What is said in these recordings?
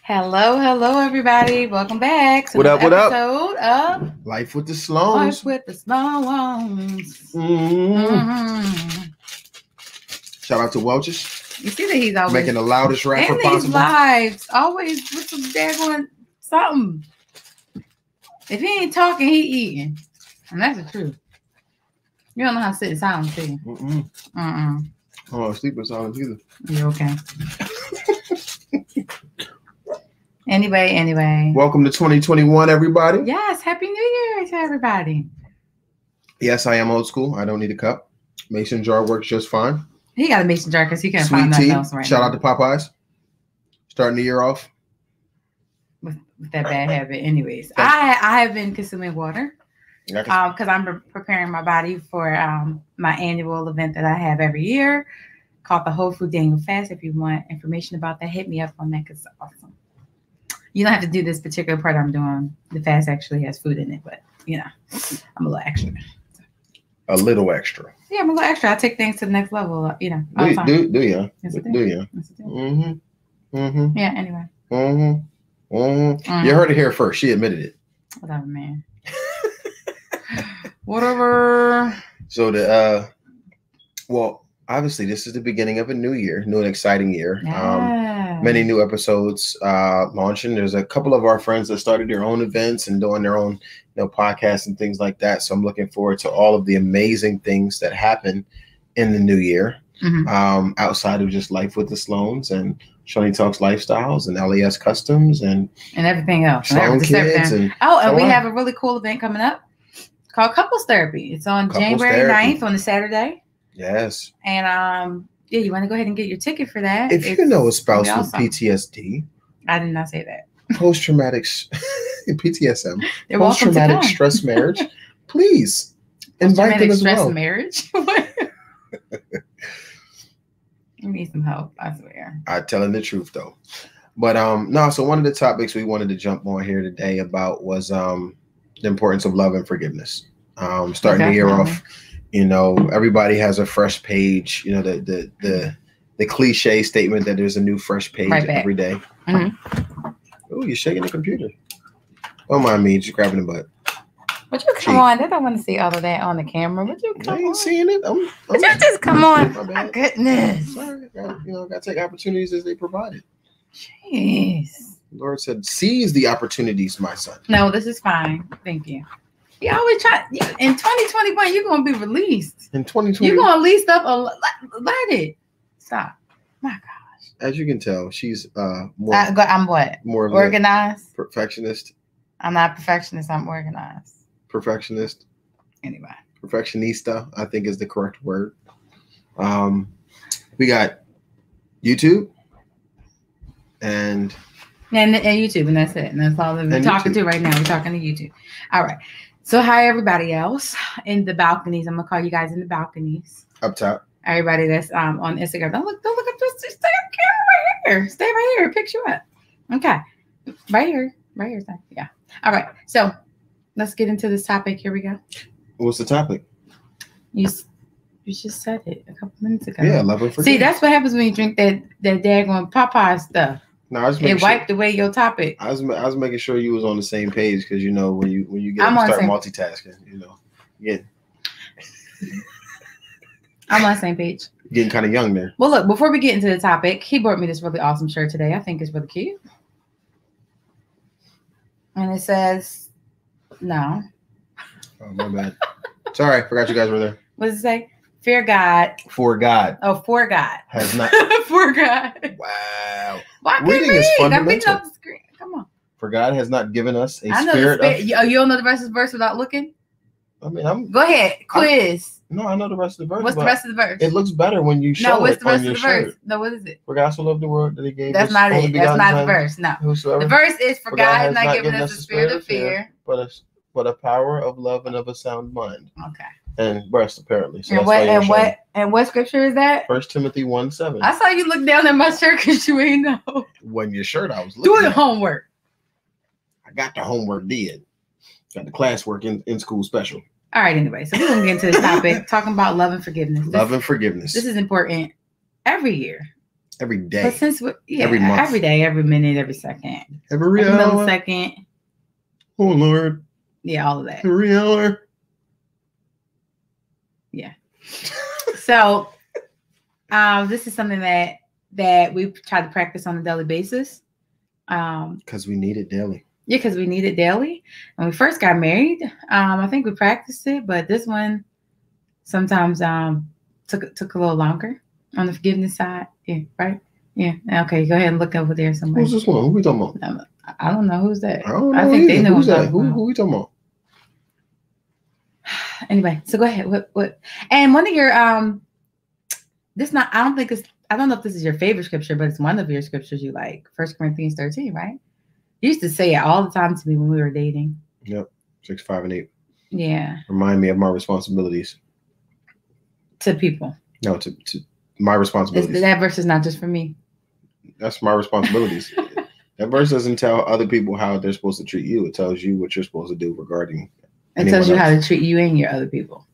Hello, everybody. Welcome back to What up, another what up? episode of Life with the Sloans. Life with the Sloans. Shout out to Welch's. You see that he's always making the loudest rapper in these possible. lives, always with some daggone something. If he ain't talking, he eating, and that's the truth. You don't know how to sit in silence, do you? I don't sleep in silence either. You're okay. Anyway. Welcome to 2021, everybody. Yes, Happy New Year to everybody. Yes, I am old school. I don't need a cup. Mason jar works just fine. He got a mason jar because he can't Sweet find nothing tea. else right Shout now. out to Popeyes. Starting the year off. With that bad habit. Anyways, I have been consuming water because I'm preparing my body for my annual event that I have every year called the Whole Food Daniel Fast. If you want information about that, hit me up on that because it's awesome. You don't have to do this particular part I'm doing. The fast actually has food in it, but you know, I'm a little extra. A little extra. Yeah, I'm a little extra. I take things to the next level, you know. Do you? Yes, I do. Do you? Yes, I do. Yeah, anyway. You heard it here first. She admitted it. Whatever, man. Whatever. So well, obviously this is the beginning of a new year, new and exciting year. Yeah. Many new episodes launching. There's a couple of our friends that started their own events and doing their own, podcasts and things like that. So I'm looking forward to all of the amazing things that happen in the new year, outside of just Life with the Sloans and Shoni Talks Lifestyles and LES Customs and everything else. Sloan Kids and we have a really cool event coming up called Couples Therapy. It's on January 9th on a Saturday. Yes. And you want to go ahead and get your ticket for that. If you know a spouse with PTSD. I did not say that. Post-traumatic PTSM. They're post-traumatic stress marriage. Please invite them as well. Stress marriage? You need some help, I swear. I'm telling the truth though. But so one of the topics we wanted to jump on here today about was the importance of love and forgiveness. Starting the year off, everybody has a fresh page. The cliche statement that there's a new fresh page every day. Oh, you're shaking the computer. Don't mind me, just grabbing the butt. Would you come on? They don't want to see all of that on the camera. Would you come on? I ain't seeing it. Would you just come on? My goodness. Sorry, got to take opportunities as they provided. Jeez. Lord said, seize the opportunities, my son. No, this is fine. Thank you. You always try. In 2021, you're going to be released. In 2020, you're going to lease up. Let it. Stop. My gosh. As you can tell, she's more. I'm what? More of organized. Perfectionist. I'm not a perfectionist. I'm organized. Perfectionist. Anyway. Perfectionista, I think is the correct word. We got YouTube and YouTube, and that's it. And that's all that we're talking to right now. We're talking to YouTube. All right. So hi everybody else in the balconies. I'm gonna call you guys in the balconies. Up top. Everybody that's on Instagram. Don't look up this. Stay up right here. Stay right here. Picture up. Okay. Right here. Yeah. All right. So let's get into this topic. Here we go. What's the topic? You just said it a couple minutes ago. Yeah, love and forgiveness. See, that's what happens when you drink that daggone Popeye stuff. No, it wiped away your topic. I was making sure you was on the same page because when you get start multitasking, yeah. I'm on the same page. Getting kind of young there. Well, look, before we get into the topic, he brought me this really awesome shirt today. I think it's really cute. And it says, no. Oh, my bad. Sorry, I forgot you guys were there. What does it say? Fear God. For God. Oh, for God. Has not. For God. Wow. Why can't reading is fundamental. I'm reading off the screen. Come on. For God has not given us a spirit of... You don't know the rest of the verse without looking? I mean, Go ahead. Quiz. No, I know the rest of the verse. What's the rest of the verse? It looks better when you show it. No, what's the rest of the shirt. verse? No, what is it? For God so loved the world that he gave That's not it. That's not the verse. No. Whosoever, the verse is for God has not given us a spirit of fear. But a power of love and of a sound mind. Okay. And breast, apparently. So and what scripture is that? 1 Timothy 1:7. I saw you look down at my shirt because you ain't know. When your shirt, I was looking doing homework. I got the homework did. Got the classwork in school special. All right, anyway. So we're going to get into this topic, talking about love and forgiveness. Love and forgiveness. This is important every year. Every day. But since every month. Every day, every minute, every second. Every hour. Millisecond. Oh, Lord. Yeah, all of that. Every hour. Yeah. So, this is something that we try to practice on a daily basis. Because we need it daily. Yeah, because we need it daily. When we first got married, I think we practiced it, but this one sometimes took a little longer on the forgiveness side. Yeah, right? Yeah. Okay, go ahead and look over there somewhere. Who's this one? Who we talking about? I don't know. Who's that? I don't know. I think they know who's that. Who we talking about? Anyway, so go ahead. What? And one of your I don't know if this is your favorite scripture, but it's one of your scriptures you like. 1 Corinthians 13, right? You used to say it all the time to me when we were dating. Yep. 6, 5, and 8. Yeah. Remind me of my responsibilities. To people. No, to my responsibilities. That verse is not just for me. That's my responsibilities. That verse doesn't tell other people how they're supposed to treat you. It tells you what you're supposed to do regarding. It tells you how to treat you and your other people.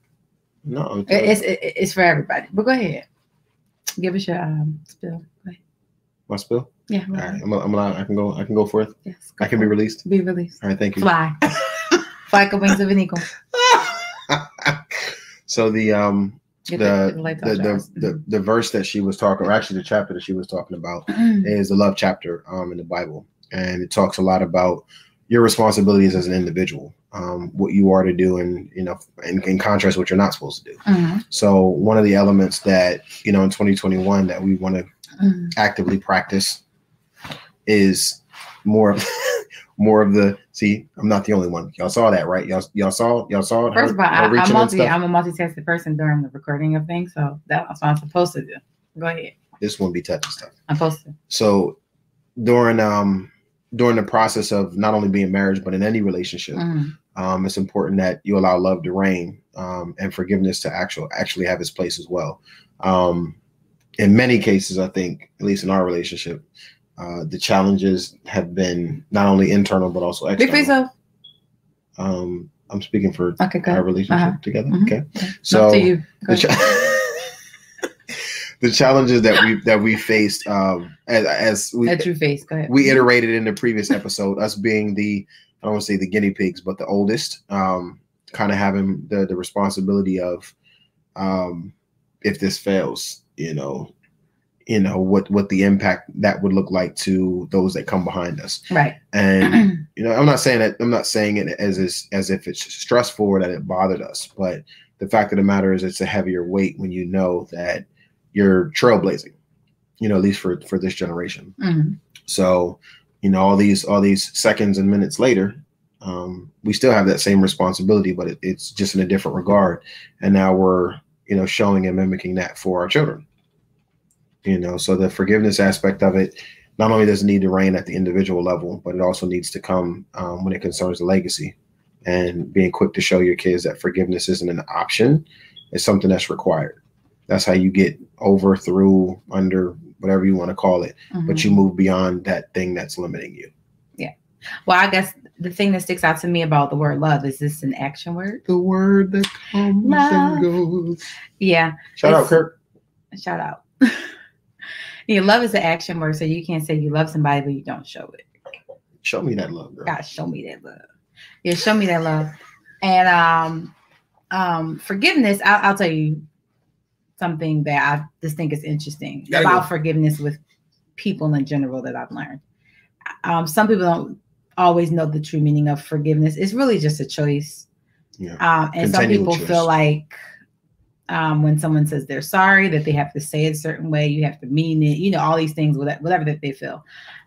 No, it's for everybody. But go ahead. Give us your spill. Go ahead. My spill? Yeah. All right. I'm allowed. I can go forth. Yes. I can be released. Be released. All right. Thank you. Fly. Fly like wings of an eagle. So the verse that she was talking, or actually the chapter that she was talking about, is the love chapter in the Bible, and it talks a lot about your responsibilities as an individual, what you are to do, and in contrast what you're not supposed to do. Mm-hmm. So one of the elements that in 2021 that we want to actively practice is more of the. See, I'm not the only one. Y'all saw that, right? Y'all saw. First of all, I'm a multitasking person during the recording of things, so that's what I'm supposed to do. Go ahead. This won't be touching stuff. I'm supposed to. So during the process of not only being married, but in any relationship, it's important that you allow love to reign, and forgiveness to actually have its place as well. In many cases, I think, at least in our relationship, the challenges have been not only internal but also external. I'm speaking for our relationship together. Mm-hmm. Okay, so the challenges that we faced as you faced. Go ahead. We iterated in the previous episode, us being I don't want to say the guinea pigs, but the oldest, kind of having the responsibility of if this fails, what the impact that would look like to those that come behind us. Right. And I'm not saying it as if it's stressful or that it bothered us, but the fact of the matter is it's a heavier weight when you know that you're trailblazing, at least for this generation. Mm-hmm. So, all these seconds and minutes later, we still have that same responsibility, but it's just in a different regard. And now we're, showing and mimicking that for our children. So the forgiveness aspect of it, not only does it need to reign at the individual level, but it also needs to come when it concerns the legacy, and being quick to show your kids that forgiveness isn't an option. It's something that's required. That's how you get over, through, under, whatever you want to call it, but you move beyond that thing that's limiting you. Yeah. Well, I guess the thing that sticks out to me about the word love is this an action word? The word that comes and goes. Yeah. Shout out, Kirk. Shout out. Love is an action word, so you can't say you love somebody but you don't show it. Show me that love, girl. God, show me that love. Yeah, show me that love. And forgiveness, I'll tell you something that I just think is interesting about forgiveness with people in general that I've learned. Some people don't always know the true meaning of forgiveness. It's really just a choice. Yeah. And some people feel like when someone says they're sorry, that they have to say it a certain way, you have to mean it, all these things, whatever that they feel.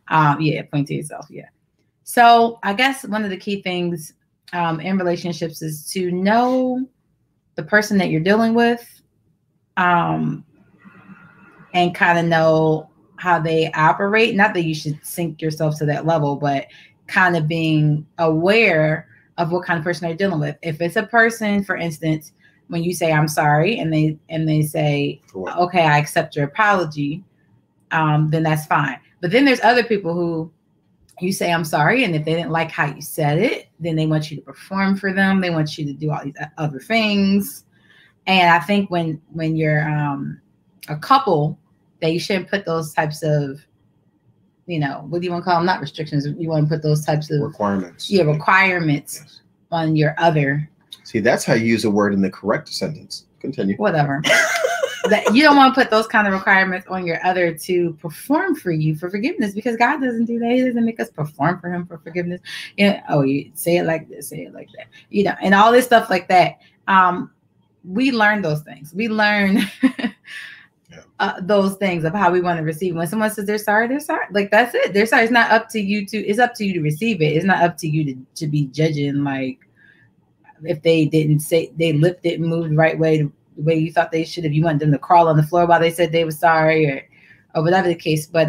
Point to yourself. Yeah. So I guess one of the key things in relationships is to know the person that you're dealing with, and kind of know how they operate. Not that you should sink yourself to that level, but kind of being aware of what kind of person they're dealing with. If it's a person, for instance, when you say I'm sorry and they say, okay, I accept your apology, then that's fine. But then there's other people who you say I'm sorry, and if they didn't like how you said it, then they want you to perform for them. They want you to do all these other things. And I think when you're a couple that you shouldn't put those types of, you know, what do you want to call them? Not restrictions. You want to put those types of requirements. Yeah, requirements yes. on your other. See, that's how you use a word in the correct sentence. Continue. Whatever. That you don't want to put those kind of requirements on your other to perform for you for forgiveness, because God doesn't do that. He doesn't make us perform for him for forgiveness. You know, you say it like this, say it like that, you know, and all this stuff like that. We learn those things. We learn those things of how we want to receive. When someone says they're sorry, they're sorry. Like, that's it. They're sorry. It's not up to you to, it's up to you to receive it. It's not up to you to be judging, like, if they didn't say, they lipped it and moved the right way, the way you thought they should have. You want them to crawl on the floor while they said they were sorry, or whatever the case. But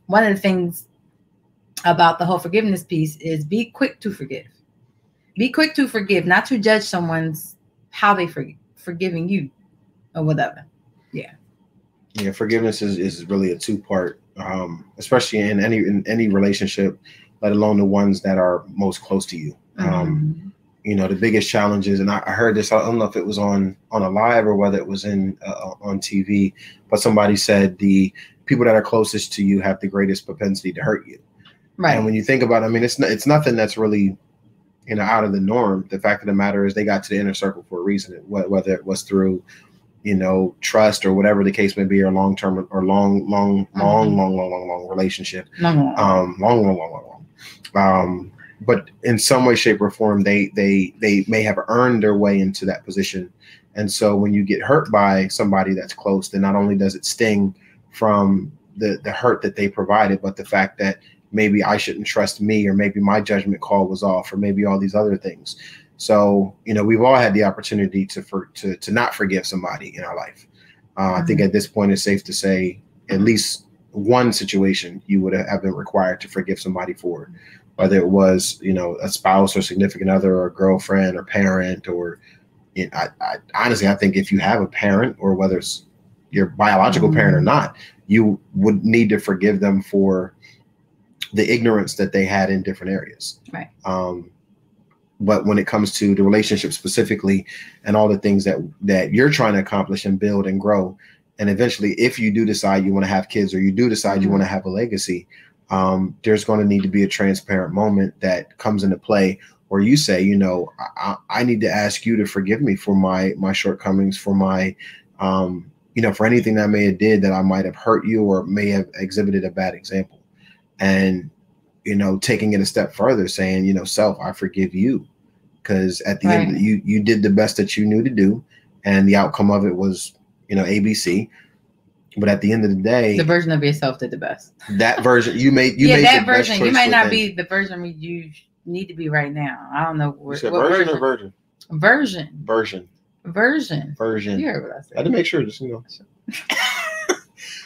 one of the things about the whole forgiveness piece is be quick to forgive. Be quick to forgive, not to judge someone's how they forgiving you or whatever. Yeah. Yeah, forgiveness is really a two-part, especially in any relationship, let alone the ones that are most close to you. You know, the biggest challenges, and I heard this, I don't know if it was on a live or whether it was on TV, but somebody said the people that are closest to you have the greatest propensity to hurt you. Right. And when you think about it, I mean, it's nothing that's really, you know, out of the norm. The fact of the matter is they got to the inner circle for a reason, whether it was through, you know, trust or whatever the case may be, or long-term or long relationship. But in some way, shape, or form, they may have earned their way into that position. And so when you get hurt by somebody that's close, then not only does it sting from the hurt that they provided, but the fact that maybe I shouldn't trust me, or maybe my judgment call was off, or maybe all these other things. So, you know, we've all had the opportunity to not forgive somebody in our life. I think at this point, it's safe to say at least one situation you would have been required to forgive somebody for, whether it was, you know, a spouse or significant other or girlfriend or parent, or, you know, I honestly, I think if you have a parent, or whether it's your biological parent or not, you would need to forgive them for the ignorance that they had in different areas. Right. But when it comes to the relationship specifically, and all the things that you're trying to accomplish and build and grow, and eventually, if you do decide you want to have kids, or you do decide you want to have a legacy, there's going to need to be a transparent moment that comes into play where you say, you know, I need to ask you to forgive me for my shortcomings, for my, you know, for anything that I may have did that I might have hurt you or may have exhibited a bad example. And, you know, taking it a step further, saying, you know, self, I forgive you, because at the end, you did the best that you knew to do, and the outcome of it was, you know, ABC. But at the end of the day, the version of yourself did the best. That version you made that version. You might not be the version you need to be right now. I don't know what version or version. You heard what I said. I had to make sure, just, you know.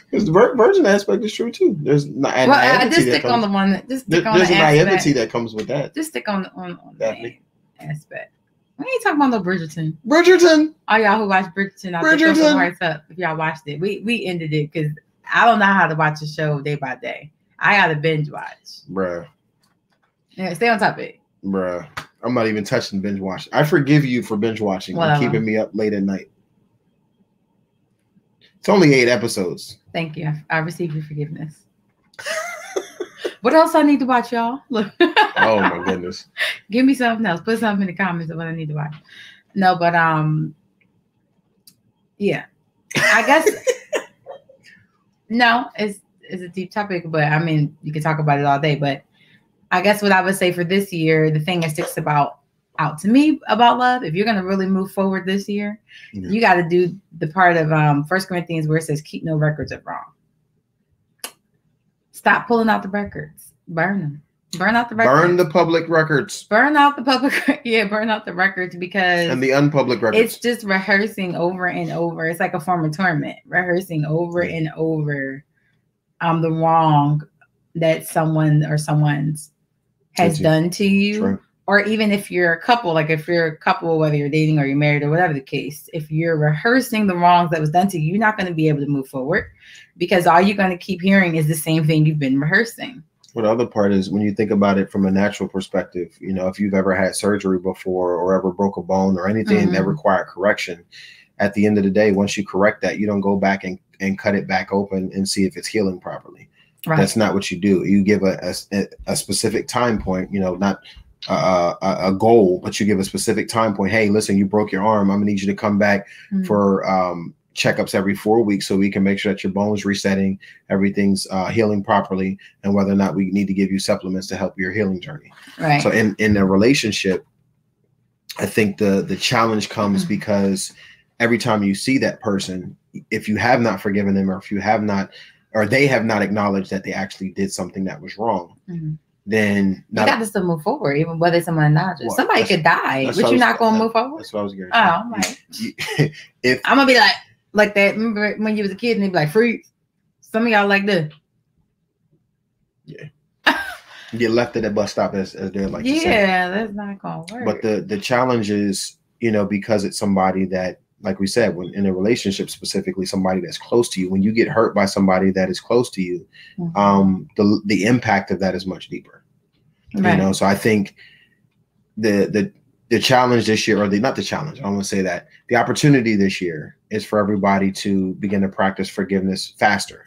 Because the virgin aspect is true too. There's not. Well, I just stick on the one that just stick on the naivety that comes with that. Just stick on that aspect. We ain't talking about no Bridgerton. Bridgerton. All y'all who watch Bridgerton, I'll throw some hearts up if y'all watched it. We ended it because I don't know how to watch a show day by day. I gotta binge watch. Bruh. Yeah, stay on topic. Bruh. I'm not even touching binge watching. I forgive you for binge watching and keeping me up late at night. It's only 8 episodes. Thank you. I received your forgiveness. What else I need to watch, y'all? Look. Oh my goodness. Give me something else. Put something in the comments of what I need to watch. No, but yeah. I guess no, it's a deep topic, but I mean, you can talk about it all day. But I guess what I would say for this year, the thing that sticks out to me about love, if you're going to really move forward this year, you got to do the part of 1 Corinthians where it says keep no records of wrong. Stop pulling out the records. Burn them. Burn out the records. Burn the public records. Burn out the public. Yeah, burn out the records, because and the unpublic records. It's just rehearsing over and over. It's like a form of torment. Rehearsing over and over the wrong that someone or someone's has done to you. True. Or even if you're a couple, like if you're a couple, whether you're dating or you're married or whatever the case, if you're rehearsing the wrongs that was done to you, you're not going to be able to move forward, because all you're going to keep hearing is the same thing you've been rehearsing. Well, the other part is when you think about it from a natural perspective, you know, if you've ever had surgery before or ever broke a bone or anything that required correction, at the end of the day, once you correct that, you don't go back and and cut it back open and see if it's healing properly. Right. That's not what you do. You give a specific time point, not a goal, but you give a specific time point. Hey, listen, you broke your arm. I'm gonna need you to come back for checkups every 4 weeks so we can make sure that your bone's resetting, everything's healing properly, and whether or not we need to give you supplements to help your healing journey. Right. So in a relationship, I think the challenge comes because every time you see that person, if you have not forgiven them, or if you have not, or they have not acknowledged that they actually did something that was wrong, then you got to still move forward, even whether someone acknowledges. Well, somebody could die, but you're not going to move forward. That's what I was going to say. Oh, I'm like, if I'm gonna be like that. Remember when you was a kid and they'd be like, freeze. Some of y'all like this. Yeah. You get left at the bus stop as they're like. Yeah, that's not gonna work. But the challenge is, because it's somebody that, like we said, when in a relationship, specifically somebody that's close to you, when you get hurt by somebody that is close to you, the impact of that is much deeper. Right. So I think the challenge this year, not the challenge, I don't want to say that. The opportunity this year is for everybody to begin to practice forgiveness faster.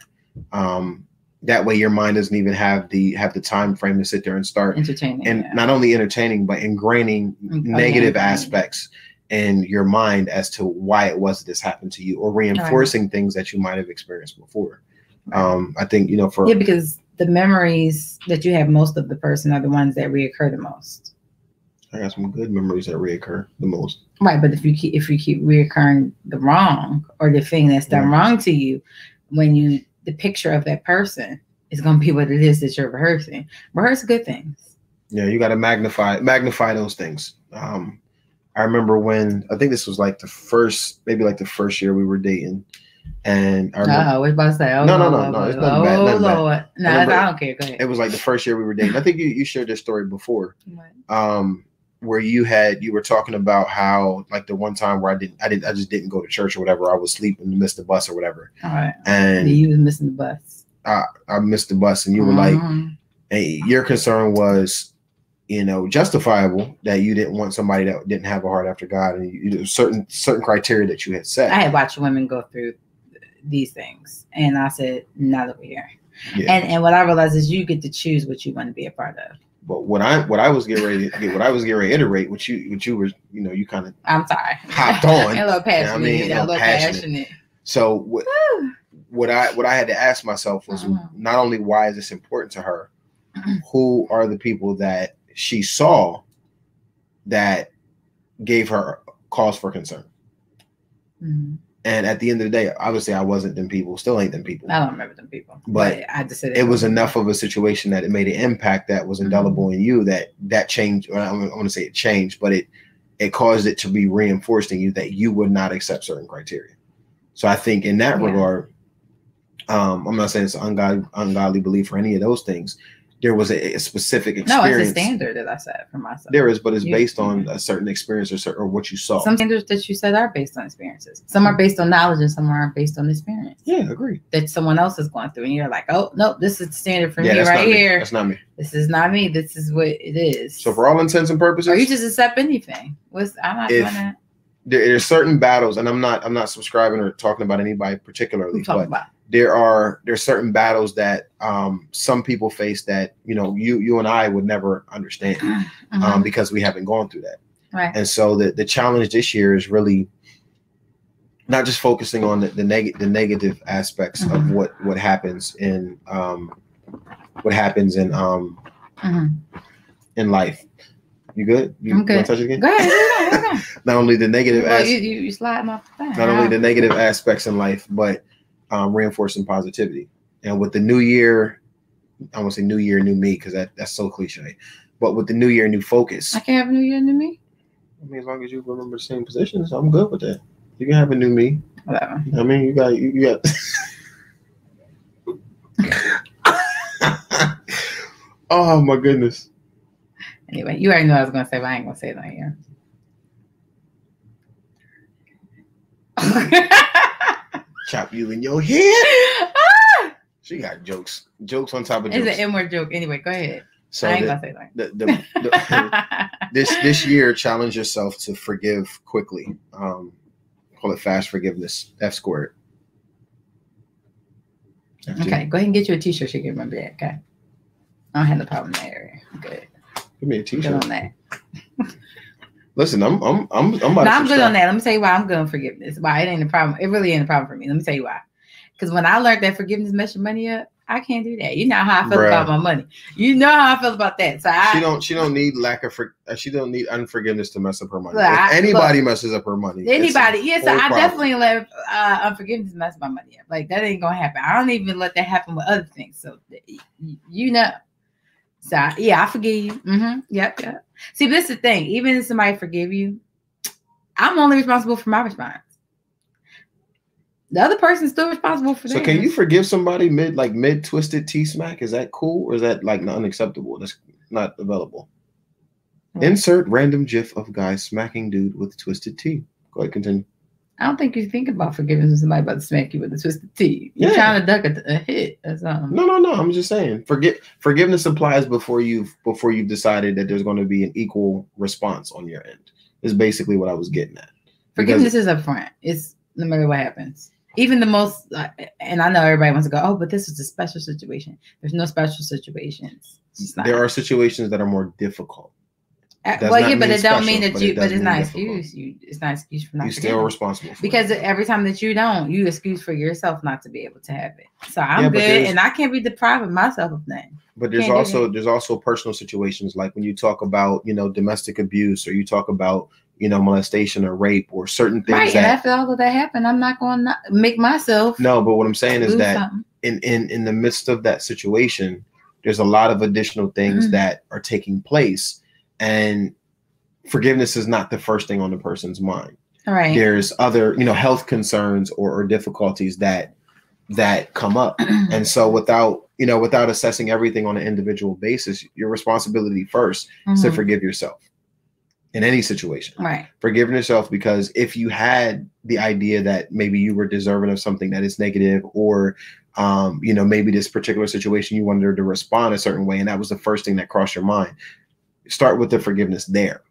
That way your mind doesn't even have the time frame to sit there and start entertaining. And not only entertaining, but ingraining negative aspects in your mind as to why it was this happened to you, or reinforcing things that you might have experienced before. I think, because the memories that you have most of the person are the ones that reoccur the most. I got some good memories that reoccur the most. Right, but if you keep reoccurring the wrong or the thing that's done wrong to you, the picture of that person is going to be what it is that you're rehearsing. Rehearse good things. Yeah, you got to magnify those things. I remember when, I think this was like the first year we were dating. And I remember, I was about to say, no, it's nothing bad. Nothing Lord. No, I don't care. Go ahead. It was like the first year we were dating. I think you shared this story before. Where you were talking about how, like, the one time where I just didn't go to church or whatever. I was sleeping and missed the bus or whatever. All right. And you was missing the bus. I missed the bus, and you were like, hey, your concern was, justifiable, that you didn't want somebody that didn't have a heart after God, and certain criteria that you had set. I had watched women go through these things, and I said, not over here. Yeah. And what I realized is you get to choose what you want to be a part of. But what I was getting ready to iterate, what you were, you kind of, I'm sorry, hopped on. A little passionate. A little passionate. So what I had to ask myself was, not only why is this important to her, who are the people that she saw that gave her cause for concern? And at the end of the day, obviously I wasn't them people, still ain't them people. I don't remember them people. But I just said it was enough of a situation that it made an impact that was indelible in you, that changed. I want to say it changed, but it caused it to be reinforced in you that you would not accept certain criteria. So I think in that regard, I'm not saying it's an ungodly belief or any of those things. There was a specific experience. No, it's a standard that I set for myself. There is, but it's based on a certain experience or what you saw. Some standards that you set are based on experiences. Some are based on knowledge, and some are based on experience. Yeah, agree. That someone else is going through, and you're like, oh no, this is the standard for me right here. That's not me. This is not me. This is what it is. So for all intents and purposes, or you just accept anything. I'm not doing that. There's certain battles, and I'm not subscribing or talking about anybody particularly, but there's certain battles that some people face that you and I would never understand because we haven't gone through that. Right. And so the challenge this year is really not just focusing on the negative aspects of what happens in in life. You good? I'm good. Want to touch it again? Go ahead. Not only the negative you sliding off the thing. Not only the negative aspects in life, but reinforcing positivity. And with the new year, I won't say new year, new me, because that's so cliche. But with the new year, new focus. I can have a new year, new me? I mean, as long as you remember the same positions, I'm good with that. You can have a new me. Whatever. I mean, you got oh my goodness. Anyway, you already know what I was going to say, but I ain't going to say it on here. Chop you in your head. She got jokes on top of jokes. It's an inward joke. Anyway, go ahead. So I ain't going to say that. This year, challenge yourself to forgive quickly. Call it fast forgiveness. F squared. Okay, go ahead and get you a t-shirt so you can remember that. Okay. I don't have no problem in that area. Good. Give me a t-shirt. Good on that. Listen, I'm about I'm good on that. Let me tell you why I'm good on forgiveness. Why it ain't a problem. It really ain't a problem for me. Let me tell you why. Because when I learned that forgiveness mess your money up, I can't do that. You know how I feel about my money. You know how I feel about that. So she don't need she don't need unforgiveness to mess up her money. If anybody messes up her money. Anybody, yes. So I definitely let unforgiveness mess my money up. Like that ain't gonna happen. I don't even let that happen with other things. So you know. So yeah, I forgive you. Mm-hmm. Yep. See, this is the thing. Even if somebody forgive you, I'm only responsible for my response. The other person's still responsible for that. So can you forgive somebody mid twisted T smack? Is that cool or is that like unacceptable? That's not available. Right. Insert random gif of guy smacking dude with twisted T. Go ahead, continue. I don't think you think about forgiving when somebody about to smack you with a twisted T. You're trying to duck a hit or something. No. I'm just saying. Forgiveness applies before you've decided that there's going to be an equal response on your end. Is basically what I was getting at. Forgiveness is upfront. It's no matter what happens. Even the most, and I know everybody wants to go, oh, but this is a special situation. There's no special situations. There are situations that are more difficult. Well, yeah, but it don't mean that you. But it's not excuse. It's not excuse for not. You're still responsible. Because every time that you don't, you excuse for yourself not to be able to have it. So I'm good, and I can't be depriving myself of nothing. But there's also personal situations like when you talk about domestic abuse or you talk about molestation or rape or certain things. Right, and after all of that happened, I'm not going to make myself. No, but what I'm saying is that in the midst of that situation, there's a lot of additional things that are taking place, and forgiveness is not the first thing on the person's mind. All right. There's other, health concerns or difficulties that come up, and so without assessing everything on an individual basis, your responsibility first is to forgive yourself. In any situation, right? Forgiving yourself, because if you had the idea that maybe you were deserving of something that is negative, or maybe this particular situation you wanted to respond a certain way, and that was the first thing that crossed your mind, start with the forgiveness there.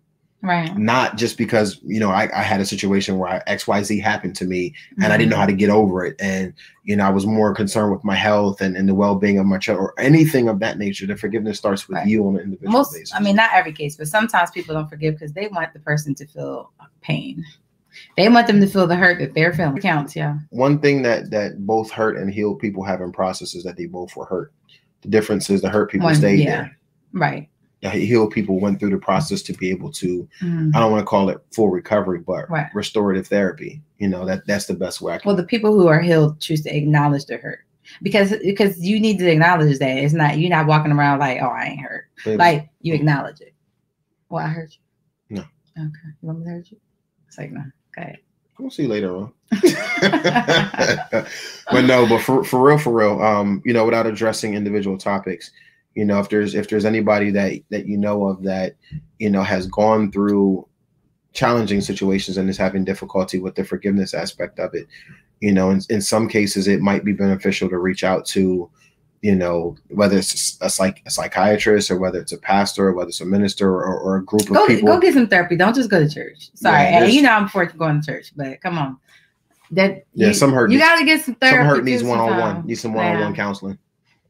Right. Not just because, I had a situation where XYZ happened to me and I didn't know how to get over it. And, I was more concerned with my health and the well-being of my child or anything of that nature. The forgiveness starts with you on an individual basis. I mean, not every case, but sometimes people don't forgive because they want the person to feel pain. They want them to feel the hurt that they're feeling. It counts, yeah. One thing that both hurt and healed people have in process is that they both were hurt. The difference is the hurt people stayed there. Right. Healed people went through the process to be able to, I don't want to call it full recovery, but restorative therapy. That's the best way I can. Well, the people who are healed choose to acknowledge their hurt because you need to acknowledge that it's not, you're not walking around like, oh, I ain't hurt. Baby. Like you acknowledge it. Well, I hurt you. No. Okay. You want me to hurt you? It's like, no. Okay. We'll see you later on. But for real, without addressing individual topics, if there's anybody that you know of that, has gone through challenging situations and is having difficulty with the forgiveness aspect of it, in some cases, it might be beneficial to reach out to, whether it's a psychiatrist or whether it's a pastor or whether it's a minister or a group of people. Go get some therapy. Don't just go to church. Sorry. And I'm for going to church, but come on. Some hurt. You got to get some therapy. Some hurt needs one-on-one. Need some one-on-one counseling.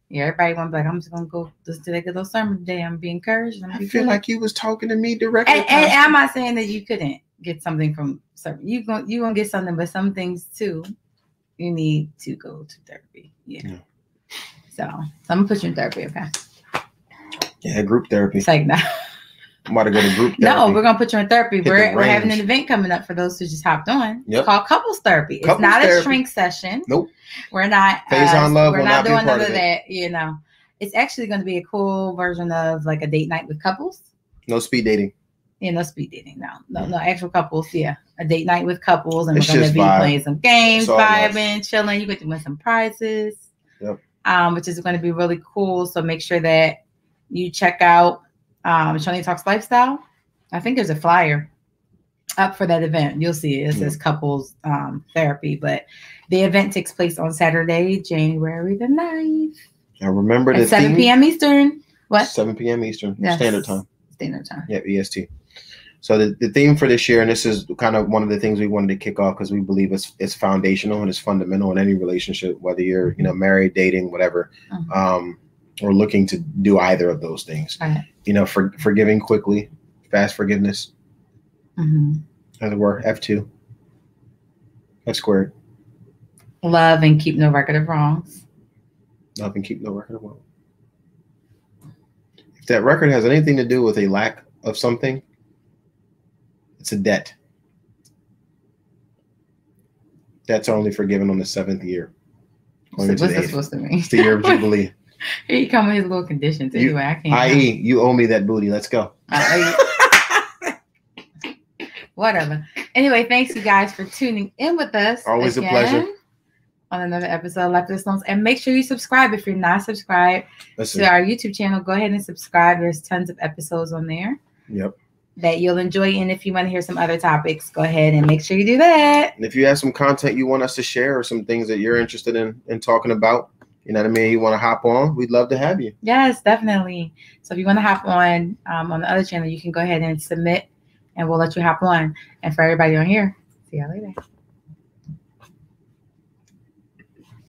Yeah, everybody wants to be like, I'm just gonna go listen to that good little sermon today. I'm being encouraged. I feel like you was talking to me directly. And I'm not saying that you couldn't get something from sermon. You gonna get something, but some things too, you need to go to therapy. Yeah. So I'm gonna put you in therapy, okay? Yeah, group therapy. It's like that. I'm about to go to group therapy. No, we're gonna put you in therapy. We're having an event coming up for those who just hopped on. Yep. It's called couples therapy. It's not a shrink session. Nope. We're not. Phase on love. We're not doing none of that. It's actually going to be a cool version of like a date night with couples. No speed dating. Yeah, no speed dating. No actual couples. Yeah, a date night with couples, and we're going to be playing some games, vibing, chilling. You get to win some prizes. Yep. Which is going to be really cool. So make sure that you check out Shoni Talks Lifestyle. I think there's a flyer up for that event. You'll see it. It says couples therapy, but the event takes place on Saturday, January the 9th. I remember at 7 p.m. Eastern. What? 7 p.m. Eastern. Yes. Standard time. Standard time. Yeah, EST. So the theme for this year, and this is kind of one of the things we wanted to kick off because we believe it's foundational and it's fundamental in any relationship, whether you're married, dating, whatever, or looking to do either of those things. Right. Forgiving quickly, fast forgiveness. As it were, F2. F squared. Love and keep no record of wrongs. Love and keep no record of wrongs. If that record has anything to do with a lack of something, it's a debt. Debts are only forgiven on the 7th year. What's that supposed to mean? It's the year of Jubilee. Here you come with his little conditions. Anyway, I can't. I.e., you owe me that booty. Let's go. Whatever. Anyway, thanks you guys for tuning in with us. Always a pleasure. On another episode of Life with Stones. And make sure you subscribe if you're not subscribed to our YouTube channel. Go ahead and subscribe. There's tons of episodes on there. Yep. That you'll enjoy. And if you want to hear some other topics, go ahead and make sure you do that. And if you have some content you want us to share or some things that you're interested in talking about, you know what I mean, you want to hop on, we'd love to have you. Yes, definitely. So if you want to hop on the other channel, you can go ahead and submit and we'll let you hop on. And for everybody on here, see y'all later.